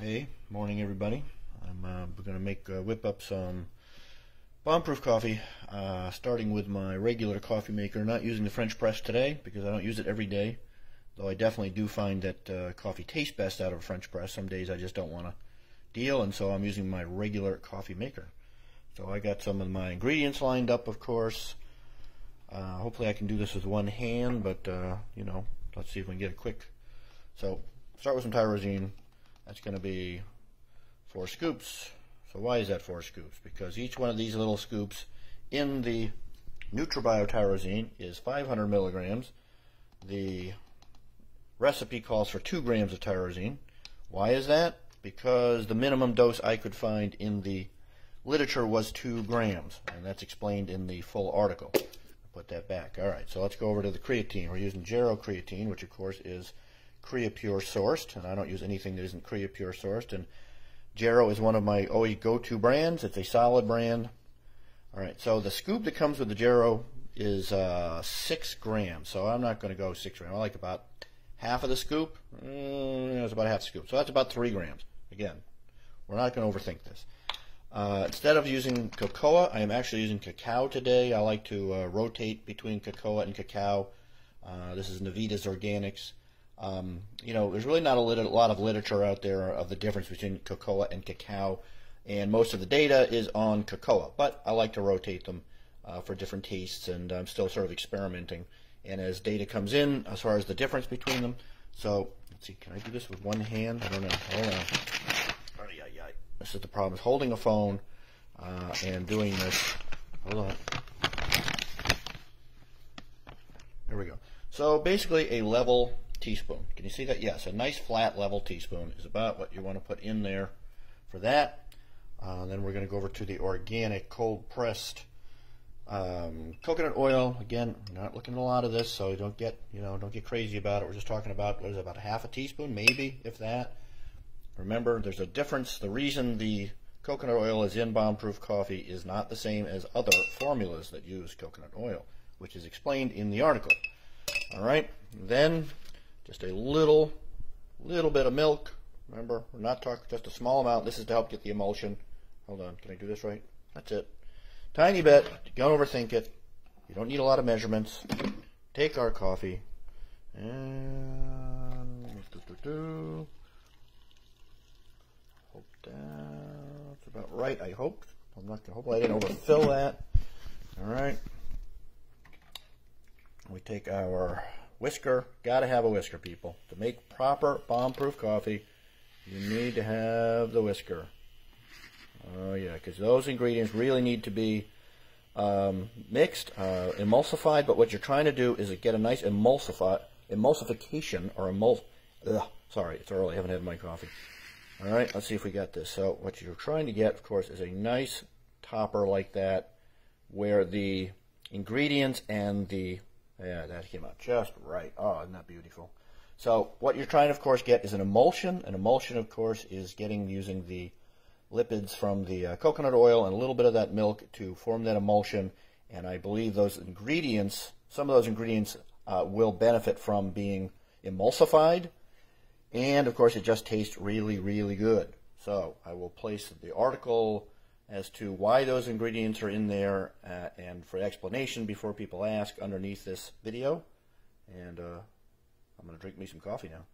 Hey, morning everybody. I'm going to whip up some bomb-proof coffee, starting with my regular coffee maker, not using the French press today because I don't use it every day, though I definitely do find that coffee tastes best out of a French press. Some days I just don't want to deal, and so I'm using my regular coffee maker. So I got some of my ingredients lined up, of course. Hopefully I can do this with one hand, but let's see if we can get it quick. So start with some tyrosine. That's going to be 4 scoops. So why is that 4 scoops? Because each one of these little scoops in the NutriBio tyrosine is 500 milligrams. The recipe calls for 2 grams of tyrosine. Why is that? Because the minimum dose I could find in the literature was 2 grams, and that's explained in the full article. I'll put that back. All right, so let's go over to the creatine. We're using Gero creatine, which of course is Creapure sourced, and I don't use anything that isn't Creapure sourced. And Gero is one of my always go-to brands. It's a solid brand. All right, so the scoop that comes with the Gero is 6 grams. So I'm not going to go 6 grams. I like about half of the scoop. It's about half a scoop. So that's about 3 grams. Again, we're not going to overthink this. Instead of using cocoa, I am actually using cacao today. I like to rotate between cocoa and cacao. This is Navita's Organics. There's really not a lot of literature out there of the difference between cocoa and cacao, and most of the data is on cocoa, but I like to rotate them for different tastes, and I'm still sort of experimenting, and as data comes in as far as the difference between them. So let's see, can I do this with one hand? I don't know. Hold on. This is the problem, is holding a phone and doing this. Hold on. There we go. So basically a level teaspoon. Can you see that? Yes, a nice flat level teaspoon is about what you want to put in there for that. Then we're going to go over to the organic cold pressed coconut oil. Again, we're not looking at a lot of this, so don't get crazy about it. We're just talking about, what is it, about half a teaspoon, maybe, if that. Remember, there's a difference. The reason the coconut oil is in bomb-proof coffee is not the same as other formulas that use coconut oil, which is explained in the article. All right, then just a little bit of milk. Remember, we're not talking just a small amount. This is to help get the emulsion. Hold on, can I do this right? That's it. Tiny bit. Don't overthink it. You don't need a lot of measurements. Take our coffee and hope that's about right. I hope. I'm not gonna. Hopefully, I didn't overfill that. All right. We take our whisker. Gotta have a whisker, people. To make proper bomb-proof coffee, you need to have the whisker. Oh yeah, because those ingredients really need to be mixed, emulsified, but what you're trying to do is get a nice emulsification, or sorry, it's early, I haven't had my coffee. All right, let's see if we got this. So what you're trying to get, of course, is a nice topper like that, where the ingredients and the that came out just right. Oh, isn't that beautiful? So what you're trying to, of course, get is an emulsion. An emulsion, of course, is using the lipids from the coconut oil and a little bit of that milk to form that emulsion. And I believe those ingredients, some of those ingredients will benefit from being emulsified. And, of course, it just tastes really, really good. So I will place the article as to why those ingredients are in there, and for explanation before people ask underneath this video. And I'm going to drink me some coffee now.